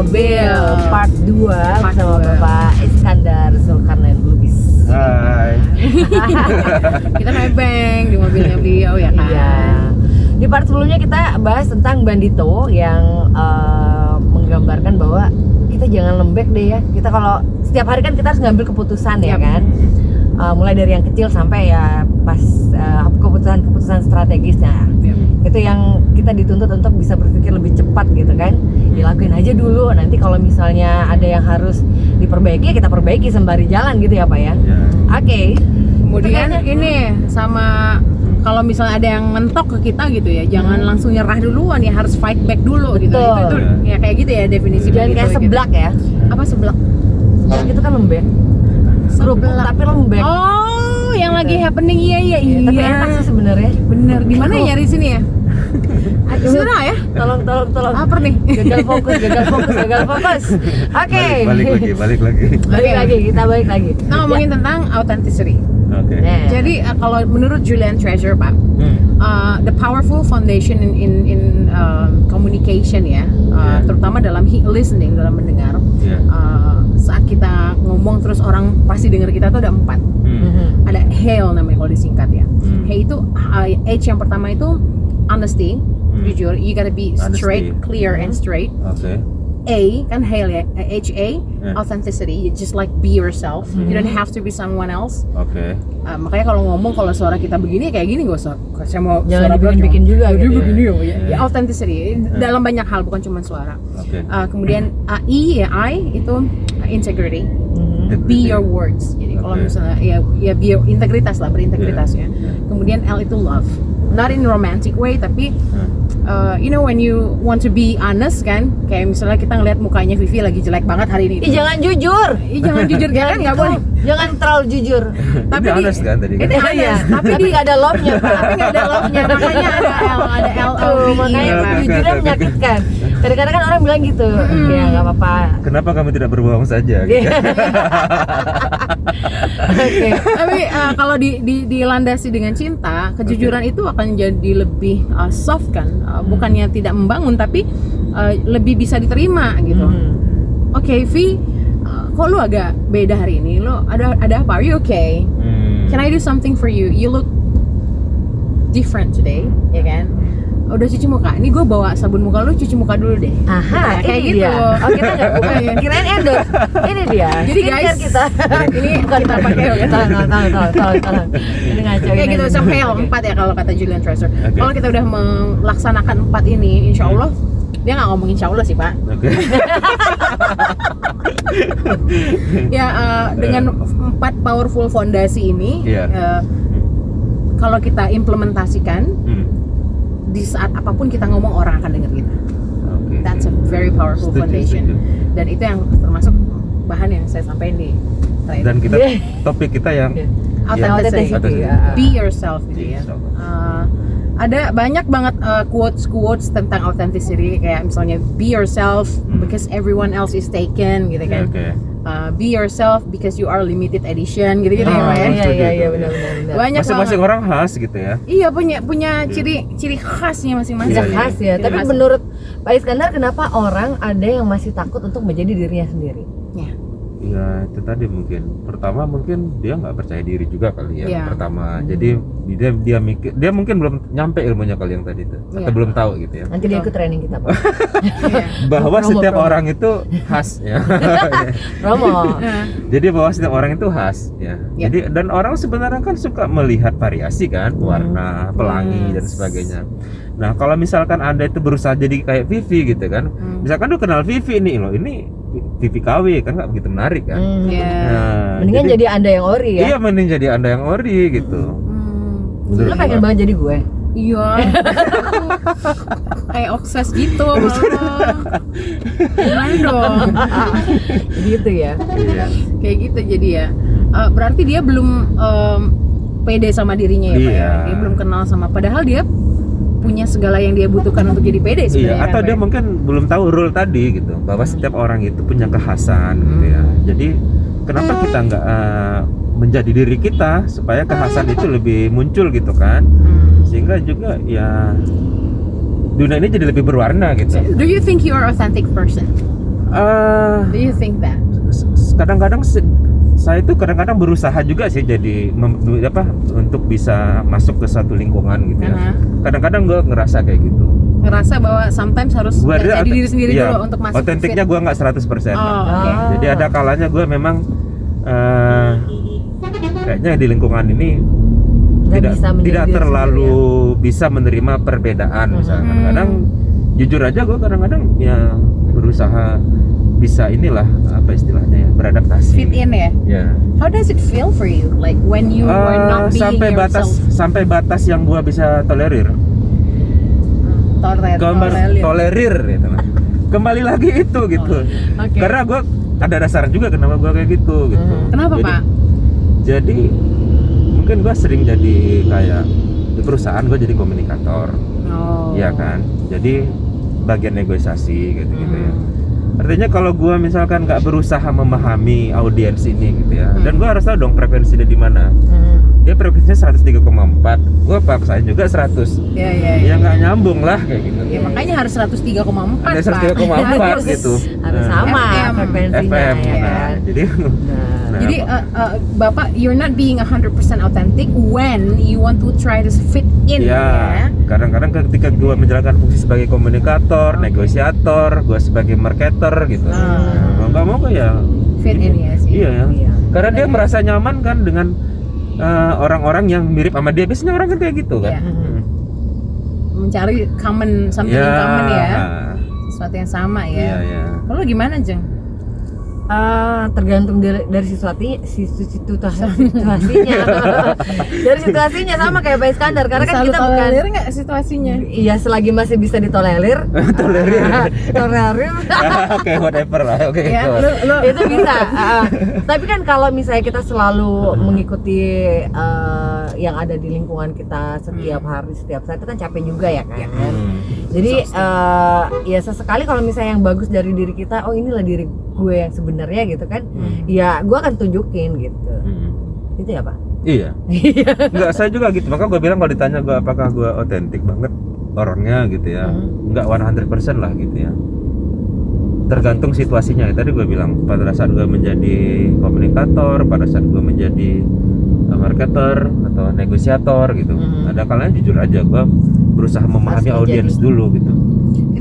Mobil Part 2 bersama Bapak Iskandar Zulkarnain Lubis. Hai. Kita nebeng di mobilnya beliau ya kan. Iya. Di part sebelumnya kita bahas tentang Bandito yang menggambarkan bahwa kita jangan lembek deh ya. Kita kalau setiap hari kan kita harus ngambil keputusan ya kan. Mulai dari yang kecil sampai ya pas keputusan strategisnya. Itu yang kita dituntut untuk bisa berpikir lebih cepat gitu kan. Dilakuin aja dulu, nanti kalau misalnya ada yang harus diperbaiki, kita perbaiki sembari jalan gitu ya Pak ya. Oke. Kemudian ini sama kalau misalnya ada yang mentok ke kita gitu ya, jangan langsung nyerah duluan ya, harus fight back dulu gitu. Itu ya kayak gitu ya definisi. Jangan kayak seblak gitu. ya. Apa seblak? Seblak itu kan lembek. Kerupuk tapi lembek. Oh, yang gitu. Lagi happening iya. Tapi enak sih sebenarnya. Bener. Di mana ya nyari sini ya? Sudah ya? Tolong. Apa nih? Gagal fokus. Oke. Balik lagi. Kita balik lagi. Kita ngomongin tentang authenticity. Oke. Nah. Jadi kalau menurut Julian Treasure Pak, the powerful foundation in communication ya, terutama dalam listening, dalam mendengar. Saat kita ngomong terus orang pasti dengar kita tuh ada 4. Ada HAIL namanya kalau disingkat ya. HAIL itu H yang pertama itu honesty, jujur. You gotta be straight, clear and straight. Oke. A kan HAIL ya, HA, authenticity. You just like be yourself. You don't have to be someone else. Oke. Makanya kalau ngomong kalau suara kita begini kayak gini gak usah. Saya mau Jangan suara dibikin juga Dia gitu. begini ya. Authenticity dalam banyak hal bukan cuma suara. Oke. Kemudian I itu integrity. Be your words. Jadi kalau misalnya ya be your, integritas lah, berintegritas ya. Kemudian L itu love. Not in romantic way tapi you know when you want to be honest kan, kayak misalnya kita ngeliat mukanya Vivi lagi jelek banget hari ini. Jangan jujur. Jangan jujur kan nggak boleh. Jangan terlalu jujur. Tapi ini honest kan tadi kan? Ini honest, tapi nggak ada love-nya Pak. tapi nggak ada love-nya, makanya ada LOVE. Makanya jujurnya menyakitkan. Kadang-kadang kan orang bilang gitu, ya nggak apa-apa. Kenapa kamu tidak berbohong saja? Gitu. Oke. Tapi kalau dilandasi dengan cinta, kejujuran itu akan jadi lebih soft kan, bukannya tidak membangun tapi lebih bisa diterima gitu. Oke, Vi, kok lu agak beda hari ini? Lo ada apa? Are you okay? Can I do something for you? You look different today, ya kan? Udah cuci muka, ini gue bawa sabun muka, lu cuci muka dulu deh. Aha, kayak ini gitu. dia. Oh kita nggak bukan, kirain endorse. Ini dia. Jadi Skincare guys, kita. ini kita pakai ya. Tolong. Ini ngaco. Kayak gitu, sampai 4 ya kalau kata Julian Treasure. Kalau kita udah melaksanakan 4 ini, insya Allah dia nggak ngomong insya Allah sih Pak. Oke. Ya dengan 4 powerful fondasi ini, kalau kita implementasikan. Di saat apapun kita ngomong orang akan dengar kita. That's a very powerful foundation. Dan itu yang termasuk bahan yang saya sampaikan di slide. Dan kita topik kita yang authenticity. Be yourself gitu ya. Ada banyak banget quotes tentang authenticity, kayak misalnya be yourself because everyone else is taken gitu kan. Be yourself because you are limited edition gitu ya Pak ya. Iya benar. Banyak masing-masing orang khas gitu ya. Iya punya ciri khasnya masing-masing. Khas ya. Tapi menurut Pak Iskandar, kenapa orang ada yang masih takut untuk menjadi dirinya sendiri? Ya itu tadi pertama mungkin dia nggak percaya diri juga kali ya. Pertama jadi dia mikir, dia mungkin belum nyampe ilmunya kali yang tadi itu atau belum tahu gitu ya. Nanti dia ikut training kita Pak. Bahwa setiap orang itu khas ya. Romo. Jadi bahwa setiap orang itu khas ya. Jadi dan orang sebenarnya kan suka melihat variasi kan, warna, pelangi dan sebagainya. Nah kalau misalkan Anda itu berusaha jadi kayak Vivi gitu kan, misalkan lu kenal Vivi nih, ini Vivi KW kan nggak begitu menarik kan. Nah, mendingan jadi Anda yang ori ya. Iya mending jadi Anda yang ori gitu. Lu pengen banget jadi gue? Iya. Kayak obses gitu malah. Gimana dong? Gitu ya. Kayak gitu jadi ya. Berarti dia belum pede sama dirinya ya Pak ya. Dia belum kenal sama, padahal dia punya segala yang dia butuhkan untuk jadi pede sebenarnya. Atau dia mungkin belum tahu rule tadi gitu, bahwa setiap orang itu punya kekhasan gitu ya. Jadi kenapa kita nggak menjadi diri kita supaya kekhasan itu lebih muncul gitu kan? Sehingga juga ya dunia ini jadi lebih berwarna gitu. Do you think you are authentic person? Do you think that? Kadang-kadang saya itu kadang-kadang berusaha juga sih jadi untuk bisa masuk ke satu lingkungan gitu ya. Kadang-kadang gue ngerasa kayak gitu. Ngerasa bahwa sometimes harus jadi diri sendiri iya, dulu untuk masuk. Otentiknya gue nggak 100%. Okay. Jadi ada kalanya gue memang kayaknya di lingkungan ini tidak terlalu bisa menerima perbedaan. Misalnya kadang jujur aja gue kadang-kadang ya berusaha bisa inilah apa istilahnya ya, beradaptasi. Fit in ya. Yeah. How does it feel for you? Like when you are not being yourself? Sampai batas yang gua bisa tolerir. Tolerir gitu. Kembali lagi itu gitu. Okay. Karena gua ada dasar juga kenapa gua kayak gitu gitu. Kenapa, Pak? Jadi mungkin gua sering jadi kayak di perusahaan gua jadi komunikator. Iya kan? Jadi bagian negosiasi gitu-gitu ya. Artinya kalau gue misalkan nggak berusaha memahami audiens ini gitu ya, dan gue harus tahu dong frekuensi dia di mana. Dia frekuensinya 103,4, gue paksain juga 100. Ya nggak nyambung lah kayak gitu. Ya makanya harus 103,4. Ada 103,4 gitu. Harus sama frekuensinya. FM. Ya. Nah, jadi Bapak, you're not being 100% authentic when you want to try to fit in. Ya. Kadang-kadang ketika gue menjalankan fungsi sebagai komunikator, negosiator, gue sebagai marketer gitu. Mau nggak mau gue ya fit in ya sih. Iya ya. Karena dia merasa nyaman kan dengan orang-orang yang mirip sama dia. Biasanya orang kan kayak gitu kan. Mencari something in common ya. Sesuatu yang sama ya. Iya. Lalu gimana, Jeng? Tergantung dari situasinya. Dari situasinya sama kayak Pak Iskandar, karena kan kita bukan tolerir nggak situasinya? Iya, selagi masih bisa ditolerir. Tolerir. Oke, whatever lah. Oke. Ya, itu bisa. Tapi kan kalau misalnya kita selalu mengikuti yang ada di lingkungan kita setiap hari, setiap saat, itu kan capek juga ya kan. Jadi ya sesekali kalau misalnya yang bagus dari diri kita, oh inilah diri gue yang sebenarnya gitu kan, ya gue akan tunjukin gitu. Itu ya Pak? Iya. Enggak, saya juga gitu. Maka gue bilang kalau ditanya gue apakah gue otentik banget orangnya gitu ya, enggak 100% lah gitu ya. Tergantung situasinya. Tadi gue bilang pada saat gue menjadi komunikator, pada saat gue menjadi marketer atau negosiator gitu, ada kalanya jujur aja gue berusaha memahami audiens dulu gitu.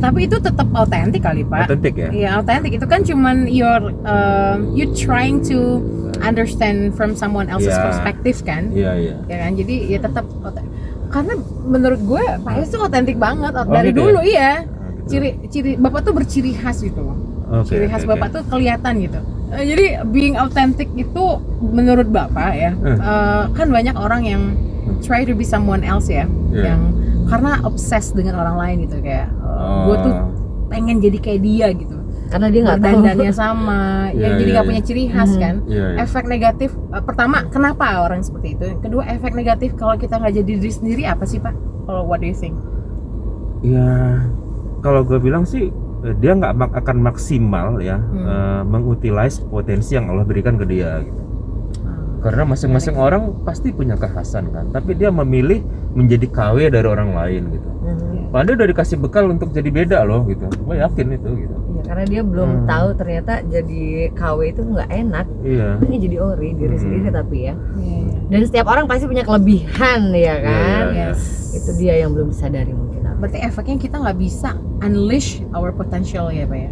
Tapi itu tetap autentik kali Pak. Autentik ya? Iya autentik, itu kan cuman you trying to understand from someone else's perspective kan? Iya. Ya kan, jadi ya tetap karena menurut gue Pak Yus tuh autentik banget dari gitu dulu ya? Ciri Bapak tuh berciri khas gitu loh. Ciri khas Bapak tuh kelihatan gitu. Jadi being authentic itu menurut Bapak ya, kan banyak orang yang try to be someone else ya, yang karena obses dengan orang lain gitu kayak gue tuh pengen jadi kayak dia gitu. Karena dia nggak tahu dandannya sama, yang jadi nggak punya ciri khas kan. Efek negatif pertama, kenapa orang seperti itu? Kedua, efek negatif kalau kita nggak jadi diri sendiri apa sih Pak? Kalau what do you think? Ya, kalau gue bilang sih dia nggak akan maksimal ya mengutilize potensi yang Allah berikan ke dia gitu. Karena masing-masing orang pasti punya kekhasan kan, tapi dia memilih menjadi KW dari orang lain gitu. Padahal udah dikasih bekal untuk jadi beda loh gitu. Gue yakin itu gitu. Ya, karena dia belum tahu ternyata jadi KW itu nggak enak. Iya. Ini jadi ori diri sendiri tapi ya. Dan setiap orang pasti punya kelebihan ya kan. Itu dia yang belum disadari mungkin. Berarti efeknya kita nggak bisa unleash our potential ya Pak ya.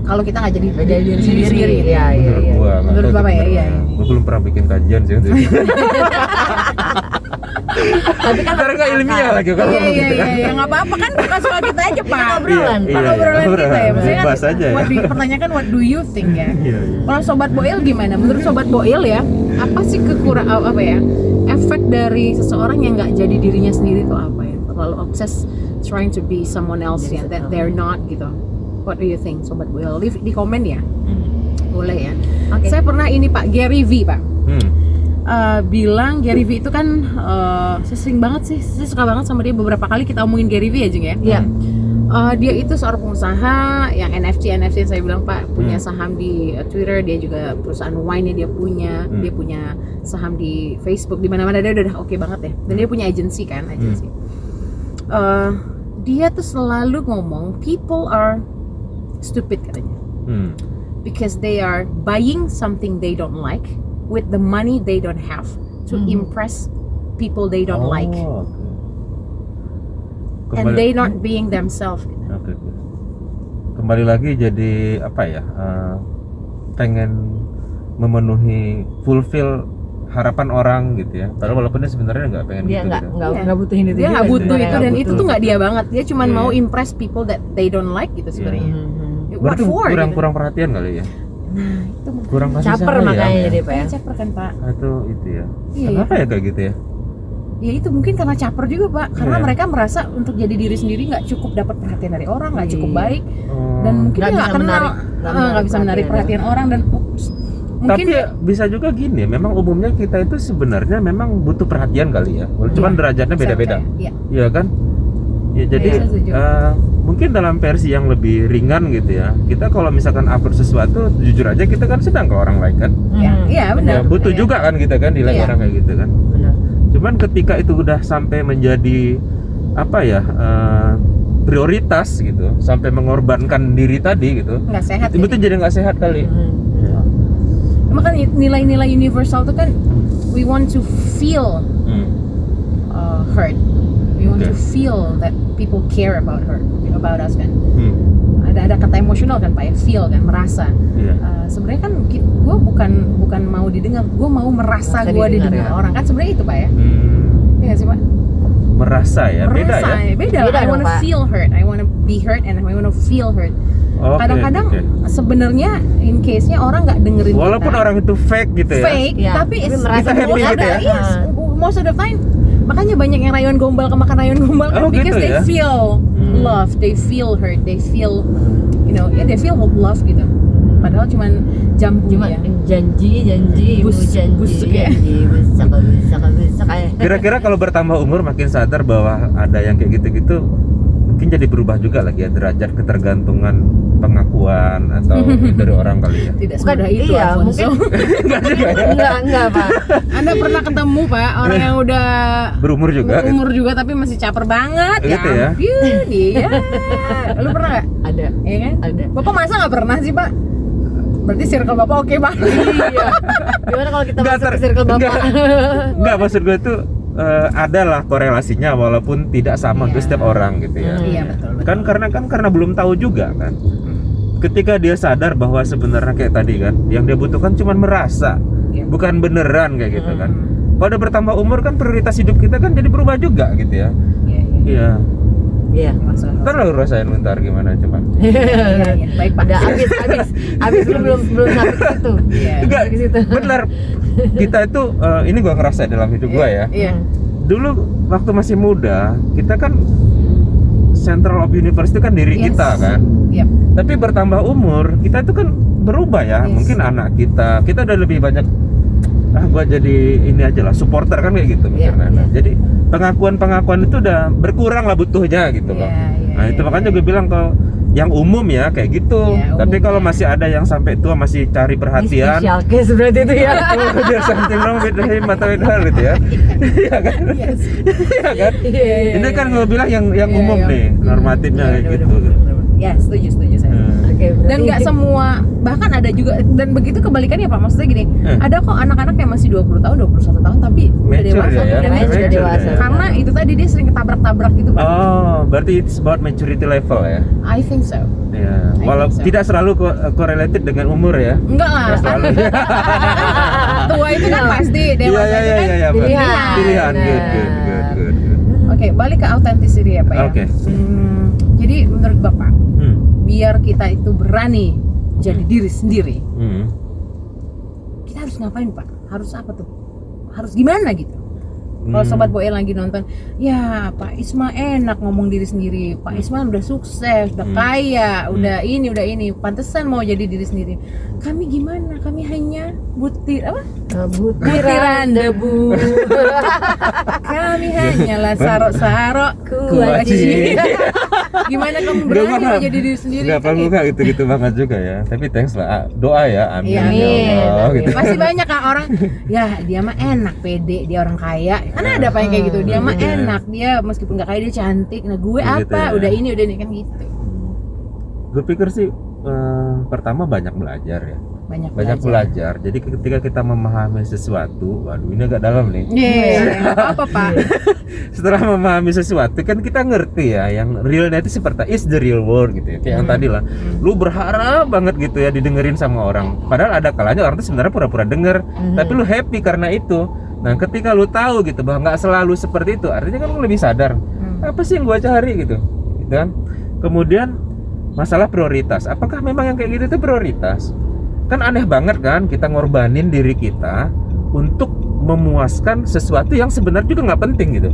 Kalau kita nggak jadi diri sendiri. Iya. Menurut Bapak ya, iya. Gue belum pernah bikin kajian sih. Tapi kan nggak ilmiah lagi kalau gitu kan. Iya, nggak apa-apa kan bukan soal kita aja Pak. Obrolan Kita ya. Maksudnya bahas aja ya. Pertanyakan what do you think ya. Kalau Sobat Boil gimana? Menurut Sobat Boil ya, apa sih efek dari seseorang yang nggak jadi dirinya sendiri itu apa ya? Terlalu obsessed trying to be someone else ya, that they're not gitu. What do you think, Sobat Boil? Leave di komen ya. Boleh ya. Saya pernah ini Pak, Gary V Pak. Bilang Gary V itu kan saya sering banget sih, saya suka banget sama dia. Beberapa kali kita omongin Gary V ya Jeng ya. Iya. Dia itu seorang pengusaha yang NFT yang saya bilang Pak, punya saham di Twitter, dia juga perusahaan wine dia punya, dia punya saham di Facebook, di mana-mana dia udah oke banget ya. Dan dia punya agensi kan, Dia tuh selalu ngomong people are stupid katanya. Hmm. Because they are buying something they don't like with the money they don't have to impress people they don't like, Oke. and they not being themselves. Oke. Kembali lagi jadi apa ya? Pengen memenuhi fulfill harapan orang gitu ya. Padahal walaupun dia sebenarnya nggak pengen Dia gitu. nggak gitu. nggak Iya. nggak butuhin itu. Dia juga nggak butuh sebenarnya, itu, nggak dan itu butuh. tuh nggak dia banget. Dia cuma Iya. mau impress people that they don't like gitu sebenarnya. Mhm. What Berarti for? kurang gitu. kurang perhatian kali ya. Nah itu makanya. Kurang kasih Caper sayang makanya ya. jadi Pak ya. Caper kan Pak. Atau itu ya. Iya, Kenapa ya kayak gitu ya? Ya itu mungkin karena caper juga Pak. Karena Iya. mereka merasa untuk jadi diri sendiri nggak cukup dapat perhatian dari orang, nggak cukup Iya. baik, Oh. dan mungkin Nggak dia nggak bisa kenal, menarik nggak bisa menarik perhatian orang, dan mungkin Tapi bisa juga gini, memang umumnya kita itu sebenarnya memang butuh perhatian kali ya. Cuman Iya. derajatnya beda-beda. Iya. Iya kan? Ya jadi Iya, saya setuju. mungkin dalam versi yang lebih ringan gitu ya. Kita kalau misalkan upload sesuatu, jujur aja kita kan sedang ke orang lain kan. Iya, Mhm. iya benar. Ya, butuh Iya. juga kan kita kan dilihat Iya. orang kayak gitu kan. Benar. Cuman ketika itu udah sampai menjadi apa ya? Prioritas gitu, sampai mengorbankan diri tadi gitu. Nggak sehat. Itu betul jadi nggak sehat kali. Mhm. Ya. Makanya nilai-nilai universal tuh kan, we want to feel Hmm. hurt. We want Oke. to feel that people care about about us kan. Hmm. Ada kata emosional kan Pak ya, feel kan, merasa. Iya. Sebenarnya kan gue bukan mau didengar, gue mau merasa Merasa gue didengar, didengar ya. orang kan, sebenarnya itu Pak ya. Hmm. Iya nggak sih Pak? Merasa ya, beda Merasa ya. beda. Beda I dong, wanna Pak. feel hurt, I wanna be hurt, and I wanna feel hurt. Oke, Kadang-kadang oke. sebenarnya in case-nya orang nggak dengerin Walaupun kita, orang itu fake gitu ya. fake, Iya, tapi tapi it's merasa most happy of gitu the- ya. yes, most of the time. Makanya banyak yang rayuan gombal kemakan rayuan gombal kan, Oh, because gitu they ya? feel love, they feel hurt, they feel, they feel love gitu. Padahal cuman jambu Cuma ya. janji Busuk ya. busak. Kira-kira kalau bertambah umur makin sadar bahwa ada yang kayak gitu-gitu, mungkin jadi berubah juga lagi ya derajat ketergantungan pengakuan atau dari orang kali ya. Tidak Bukan, semudah itu, iya, Alfonso. Enggak juga ya. Enggak Pak. Anda pernah ketemu Pak orang yang udah Berumur juga. gitu. umur juga tapi masih caper banget, Gitu ya? ampun, iya. Lu pernah nggak? Ada. Iya kan? Ada. Bapak masa nggak pernah sih Pak? Berarti circle Bapak oke Pak. Iya. Gimana kalau kita Nggak masuk ke ter- circle Bapak? Enggak, maksud gue tuh adalah korelasinya walaupun tidak sama untuk Iya. setiap orang gitu ya. Iya betul. Kan karena belum tahu juga kan. Ketika dia sadar bahwa sebenarnya kayak tadi kan, yang dia butuhkan cuma merasa, Iya. bukan beneran kayak gitu kan. Kalau udah bertambah umur kan prioritas hidup kita kan jadi berubah juga gitu ya. Iya, iya. Iya. Iya. Ntar lu rasain bentar gimana coba. Iya, iya. Baik Pak. Udah habis belum sampai ke situ. Iya. Enggak, Ke situ. bener. Kita itu ini gua ngerasa dalam hidup gua ya. Iya. Dulu waktu masih muda, kita kan central of universe itu kan diri Yes. kita kan. Iya. Tapi bertambah umur, kita itu kan berubah ya. Yes. Mungkin anak kita udah lebih banyak gua jadi ini aja lah, supporter kan kayak gitu Iya, mikirnya. Nah, iya. jadi pengakuan itu udah berkurang lah butuhnya gitu loh. Iya, iya, Nah, itu iya, makanya iya. gue bilang kalau yang umum ya kayak gitu. Iya, Tapi umum kalau ya. masih ada yang sampai tua masih cari Ini perhatian, special case berarti itu ya. dia something wrong with him atau with her gitu ya. Iya kan? Yes. Iya kan? Iya. Ini kan gue bilang yang Iya, umum iya. nih, normatifnya Iya, kayak bener, gitu. bener, bener. Ya, setuju saya. Oke, berarti Dan nggak semua, bahkan ada juga, dan begitu kebalikannya Pak, maksudnya gini, ada kok anak-anak yang masih 20 tahun, 21 tahun tapi udah Mature dewasa, ya, udah mature mature. dewasa. Karena itu tadi dia sering ketabrak-tabrak gitu Pak. Oh, berarti it's about maturity level ya. I think so. Ya, I walau think so. tidak selalu correlated dengan umur ya. Enggak lah, Nggak selalu. tua itu kan pasti, dewasa itu kan Benar. pilihan. Pilihan, good. Oke, balik ke authenticity ya Pak ya. Oke. Jadi menurut Bapak, Hmm. biar kita itu berani jadi diri sendiri, Hmm. kita harus ngapain Pak? Harus apa tuh? Harus gimana gitu? Kalau Sobat Boel lagi nonton, ya Pak Isma enak ngomong diri sendiri, Pak Isma udah sukses, udah kaya, udah ini, pantesan mau jadi diri sendiri. Kami gimana? Kami hanya butiran debu. Kami hanyalah sarok-sarok Kuaci. Gimana kamu Nggak berani paham. menjadi diri sendiri? Nggak Kan perlu gitu. Kak gitu-gitu banget juga ya. Tapi thanks lah. Doa ya. Amin. Iya, Ya Allah, amin. gitu. Pasti banyak kan orang, ya dia mah enak, pede, dia orang kaya. Karena ada apa yang kayak gitu, dia mah Iya. enak, dia meskipun nggak kaya dia cantik. Nah gue Gitu apa? ya. Udah ini kan gitu. Gue pikir sih pertama banyak belajar ya. banyak Belajar. Jadi ketika kita memahami sesuatu, waduh ini agak dalam nih. Apa Pak? Setelah memahami sesuatu kan kita ngerti ya, yang realnya itu seperti is the real world gitu ya. Kayak yang tadi lah, lu berharap banget gitu ya didengerin sama orang. Padahal ada kalanya orang itu sebenarnya pura-pura denger, tapi lu happy karena itu. Nah ketika lu tahu gitu bahwa nggak selalu seperti itu, artinya kan lu lebih sadar apa sih yang gua cari gitu kan. Kemudian masalah prioritas, apakah memang yang kayak gitu itu prioritas? Kan aneh banget kan kita ngorbanin diri kita untuk memuaskan sesuatu yang sebenarnya juga nggak penting gitu.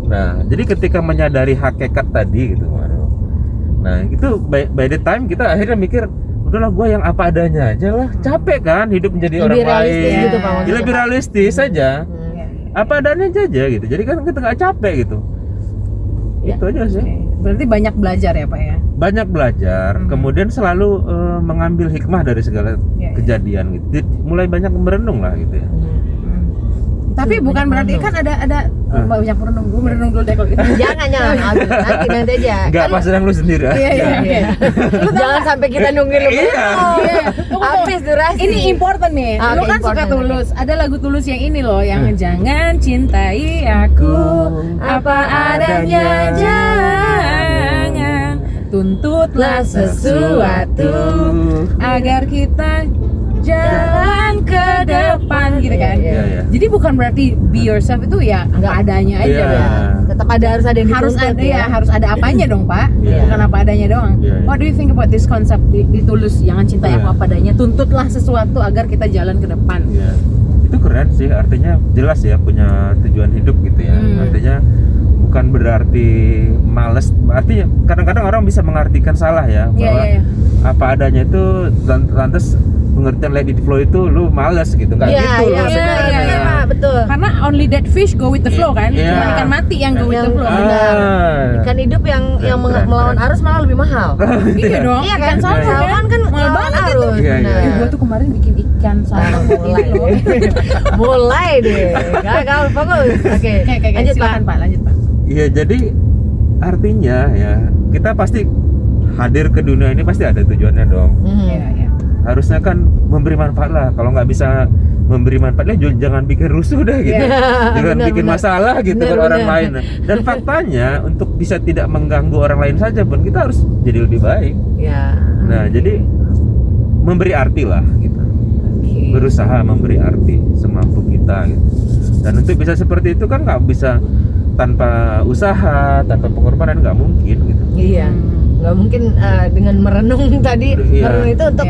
Nah jadi ketika menyadari hakikat tadi gitu, nah itu by the time kita akhirnya mikir, udahlah gue yang apa adanya aja lah, capek kan hidup menjadi Lebih orang realistis lain gitu, Pak, maksudnya, lebih Pak. realistis saja, apa adanya aja gitu, jadi kan kita nggak capek gitu. Itu aja sih. Berarti banyak belajar ya Pak ya? Banyak belajar, kemudian selalu mengambil hikmah dari segala kejadian gitu. Jadi, mulai banyak merenung lah gitu ya. Tapi bukan berarti kan ada banyak merenung. Gue merenung dulu deh kalau gitu. Jangan nanti aja. Enggak, pas sedang lu sendiri. Iya. Jangan sampai kita nungguin lu. Habis durasi. Ini important nih. Lu kan suka important. Tulus. Ada lagu Tulus yang ini loh, yang jangan cintai aku apa adanya, jangan tuntutlah sesuatu agar kita jalan ke depan gitu kan. Iya. Jadi bukan berarti be yourself itu ya nggak adanya aja Iya. ya. Tetap harus ada yang Harus dituntut ada ya, harus ada apanya dong Pak. Iya. Bukan apa adanya doang. Iya. What do you think about this concept di Tulus, jangan cintai aku apa adanya, tuntutlah sesuatu agar kita jalan ke depan. Iya. Itu keren sih, artinya jelas ya punya tujuan hidup gitu ya. Artinya bukan berarti males, artinya kadang-kadang orang bisa mengartikan salah ya, bahwa apa adanya itu lantas pengertian let it flow itu lu males gitu, nggak gitu loh sebenarnya. Iya, Pak, betul. Karena only that fish go with the flow kan. Iya. Cuma ikan mati yang go with the flow. Benar. Ikan hidup yang Keren. melawan arus malah lebih mahal. Iya dong. Iya kan? Ikan salmon Salmon kan mahal melawan banget itu. arus. Iya, iya. Gua tuh kemarin bikin ikan salmon Mulai ini loh. Mulai deh. Gagal fokus. Oke. Lanjut silakan Pak, lanjut Pak. Iya, jadi artinya ya kita pasti hadir ke dunia ini pasti ada tujuannya dong. Iya. Harusnya kan memberi manfaat lah. Kalau nggak bisa memberi manfaatnya jangan bikin rusuh dah gitu. Jangan bikin masalah gitu ke orang lain. Dan faktanya untuk bisa tidak mengganggu orang lain saja pun kita harus jadi lebih baik. Ya. Nah, jadi memberi arti lah gitu. Berusaha memberi arti semampu kita gitu. Dan untuk bisa seperti itu kan nggak bisa tanpa usaha, tanpa pengorbanan, nggak mungkin gitu. Iya. Nggak mungkin dengan merenung tadi. Iya. Merenung itu untuk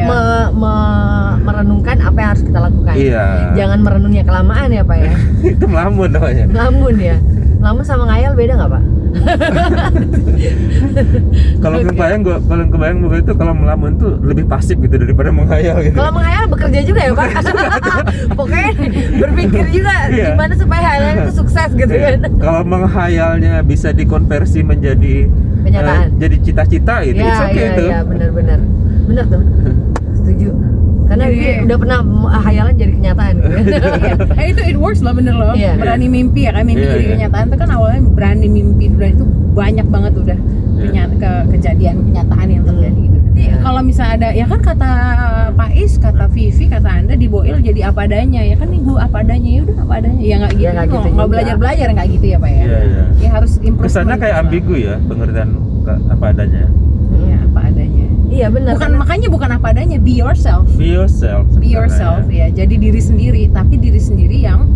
merenungkan apa yang harus kita lakukan. Iya. Jangan merenungnya kelamaan ya Pak ya. Itu melamun namanya. Ngelamun ya. Ngelamun sama ngayal beda nggak Pak? Kalau kebayang gue itu kalau melamun tuh lebih pasif gitu daripada menghayal gitu. Kalau menghayal bekerja juga ya Pak. Pokoknya berpikir juga Iya. gimana supaya hayalan itu sukses gitu Iya. kan. Kalau menghayalnya bisa dikonversi menjadi Kenyataan. jadi cita-cita gitu, it's okay iya, tuh. iya, benar tuh. Setuju. Karena dia udah pernah hayalan jadi kenyataan gitu. Itu it works loh, bener loh. Iya. Berani mimpi ya kan, mimpi Iya, jadi iya. kenyataan tuh kan awalnya berani mimpi dan itu banyak banget udah kejadian kenyataan yang terjadi gitu. Jadi kalau misalnya ada ya kan kata Pak Is, kata Vivi, kata Anda di Boil jadi apa adanya ya kan nih gue apa adanya ya udah apa adanya ya nggak gitu, Ya, nggak gitu nggak juga. belajar nggak gitu ya Pak ya. Iya, iya. Ya harus improve. Kesannya kayak ambigu ya pengertian apa adanya. Iya apa adanya. Iya benar. Makanya bukan apa adanya, be yourself. Be yourself. Be yourself ya. Jadi diri sendiri, tapi diri sendiri yang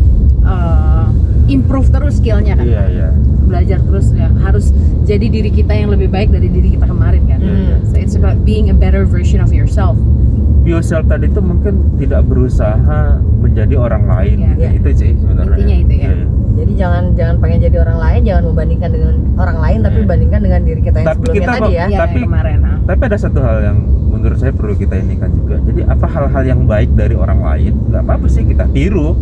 improve terus skillnya kan. Iya, iya. Belajar terus ya, harus jadi diri kita yang lebih baik dari diri kita kemarin kan. Iya. So it's about being a better version of yourself. Be yourself tadi itu mungkin tidak berusaha menjadi orang lain. Iya. Itu sih sebenarnya. Intinya itu ya. Iya. Jadi jangan pengen jadi orang lain, jangan membandingkan dengan orang lain, tapi Iya. bandingkan dengan diri kita yang Tapi sebelumnya kita tadi ya. Iya, Tapi- yang kemarin. Tapi ada satu hal yang menurut saya perlu kita inikan juga. Jadi apa hal-hal yang baik dari orang lain nggak apa-apa sih kita tiru.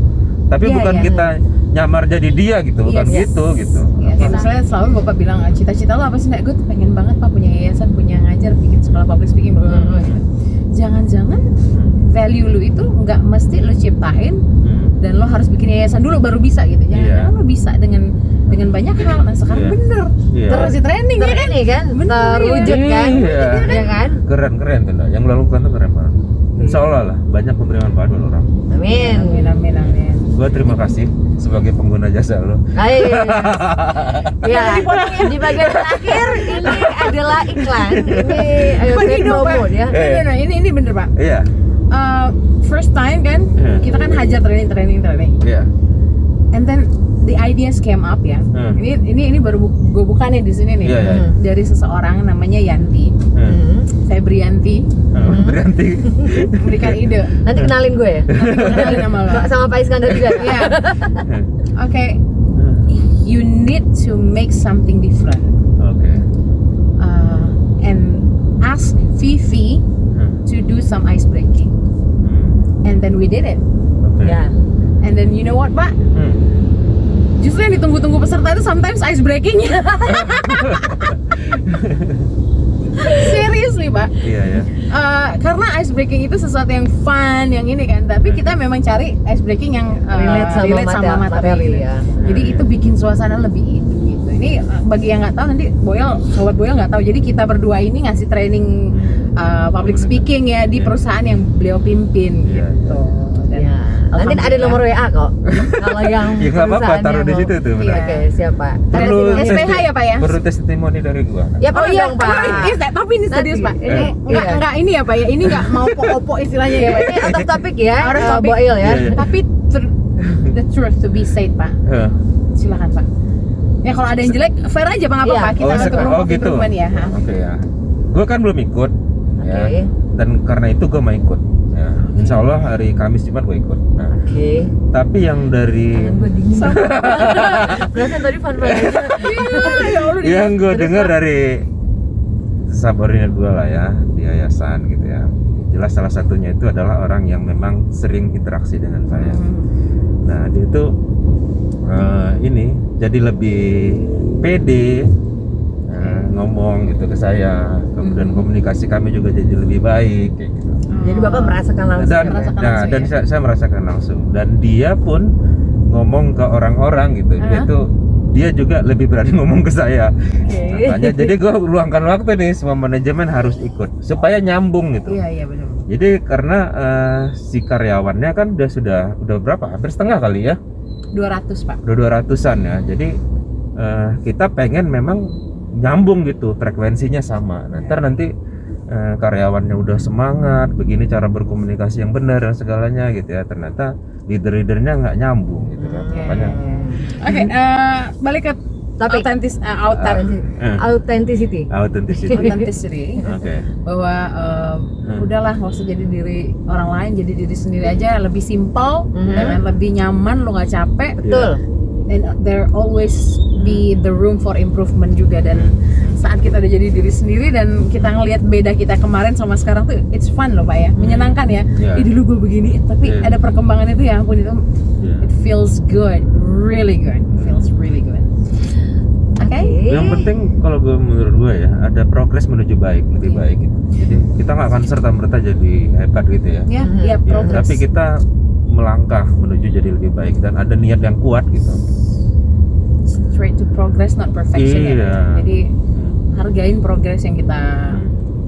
Tapi Iya, bukan iya. kita nyamar jadi dia gitu, bukan Yes. gitu. Ya, kayak misalnya selalu Bapak bilang, cita-cita lo apa sih? Nek, gue tuh pengen banget Pak punya yayasan, punya ngajar, bikin sekolah public speaking. Bla, bla, bla, gitu. Jangan-jangan value lu itu nggak mesti lu ciptain dan lo harus bikin yayasan dulu baru bisa gitu. Jangan lo bisa dengan banyak hal. Nah sekarang bener terus di training ya kan? Ini kan Bener, terwujud kan? Ya kan? Keren tuh Nda. Yang lo lakukan tuh keren banget. Insya Allah lah banyak memberi manfaat buat orang. Amin. Amin. Gua terima kasih sebagai pengguna jasa lo. Ya, di bagian terakhir ini adalah iklan. Ini paid promo ya. Nah, ini bener Pak. Iya. First time kan, kita kan hajar training. Iya. And then the ideas came up ya. Ini baru gue buka nih di sini nih. Dari seseorang namanya Yanti. Febrianti. Febrianti. Memberikan ide. Nanti kenalin gue ya. Kenalin nama lo. Sama Pak Iskandar juga. Iya. Oke. You need to make something different. Okay. And ask Fifi to do some ice breaking. And then we did it. Okay. Ya. And then you know what, Pak? Justru yang ditunggu-tunggu peserta itu sometimes ice breakingnya. Seriously, Pak. Iya. Karena ice breaking itu sesuatu yang fun, yang ini kan. Tapi kita memang cari ice breaking yang relate sama materi ya. Jadi itu bikin suasana lebih hidup gitu. Ini bagi yang nggak tahu nanti sobat Boyel nggak tahu. Jadi kita berdua ini ngasih training public speaking ya di perusahaan yang beliau pimpin gitu. Dan nanti ada nomor WA kok. Kalau yang ya nggak apa-apa taruh di situ tuh. Oke, siapa? Perlu SPH ya Pak ya? Perlu testimoni dari gua. Ya perlu dong Pak. Tapi ini serius Pak. Ini enggak ini ya Pak ya. Ini enggak mau opo istilahnya ya Pak. Ini out of topic ya. Out of topic. Boil ya. Tapi the truth to be said Pak. Silakan Pak. Ya kalau ada yang jelek fair aja Pak, apa Pak? Kita untuk improvement ya. Oke ya. Gua kan belum ikut. Ya. Dan karena itu gua mau ikut. Ya. Insya Allah hari Kamis Jumat gue ikut. Nah, tapi yang dari perasaan tadi fun banget. Yang gue dengar dari subordinate gue lah ya di yayasan gitu ya. Jelas salah satunya itu adalah orang yang memang sering interaksi dengan saya. Nah dia itu ini jadi lebih pede ngomong gitu ke saya. Kemudian komunikasi kami juga jadi lebih baik kayak gitu. Jadi Bapak merasakan langsung. Dan saya merasakan langsung. Dan dia pun ngomong ke orang-orang gitu. Dia juga lebih berani ngomong ke saya. Makanya jadi gue luangkan waktu nih, semua manajemen harus ikut supaya nyambung gitu. Iya benar. Jadi karena si karyawannya kan sudah berapa? Hampir setengah kali ya. 200 Pak. Udah 200-an ya. Jadi kita pengen memang nyambung gitu, frekuensinya sama. Nanti karyawannya udah semangat, begini cara berkomunikasi yang benar dan segalanya gitu ya. Ternyata leader-leadernya nggak nyambung gitu kan. Makanya. Oke, balik ke topik authenticity. Oke. Bahwa udahlah nggak usah jadi diri orang lain, jadi diri sendiri aja, lebih simpel, dan lebih nyaman, lo nggak capek. Betul. And there always be the room for improvement juga. Dan saat kita udah jadi diri sendiri dan kita ngelihat beda kita kemarin sama sekarang tuh it's fun loh Pak ya, menyenangkan ya. Dulu gue begini tapi ada perkembangan itu ya ampun itu it feels good, really good, feels really good. Oke. Yang penting kalau gue menurut gue ya ada progres menuju baik, lebih baik gitu. Jadi kita nggak akan serta-merta jadi hebat gitu ya. Iya progres. Tapi kita melangkah menuju jadi lebih baik dan ada niat yang kuat gitu. Straight to progress, not perfection ya. Jadi hargain progres yang kita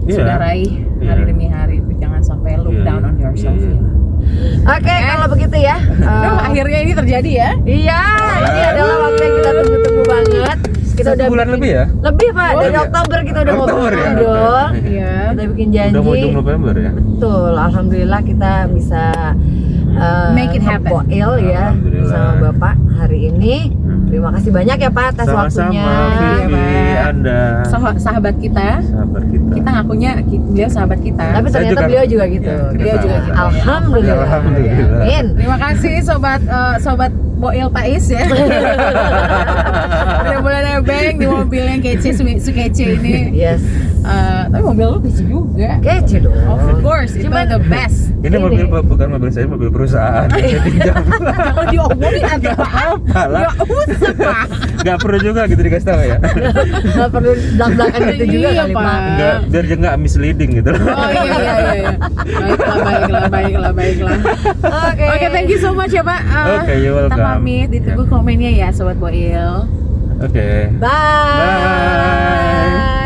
sudah raih hari demi hari. Jangan sampai look down on yourself. Oke, kalau begitu ya. Akhirnya ini terjadi ya. Iya, ini adalah waktu yang kita tunggu-tunggu banget. Kita udah bulan lebih ya? Lebih Pak, dari Oktober kita udah ngobrol. Iya. Kita bikin janji. Udah mau ujung November ya? Betul, alhamdulillah kita bisa make it happen. Boil ya sama Bapak hari ini. Terima kasih banyak ya Pak atas waktunya. Vivi, Anda. Sahabat kita. Kita ngakunya beliau sahabat kita. Tapi ternyata beliau juga gitu. Beliau juga gitu. Alhamdulillah. Amin. Terima kasih sobat Boil Pais ya. Udah mulai nebeng di mobil yang kece, sekece ini. Yes. Tapi mobil lu kece juga. Kece dong. Of course, itu the best. Ini mobil bukan mobil saya, mobil perusahaan. Jadi Jangan diomongin atau nggak Pak. apa lah. Nggak usah Pak. Nggak perlu juga gitu dikasih tahu ya. Nggak perlu belak-belakan gitu juga Iya, kali Pak. Pak. Nggak, biar dia nggak misleading gitu. Oh iya. Baiklah. Oke, thank you so much ya Pak. Oke, you're Kita welcome. pamit, ditunggu Ya. komennya ya Sobat Boil. Oke. Bye. Bye.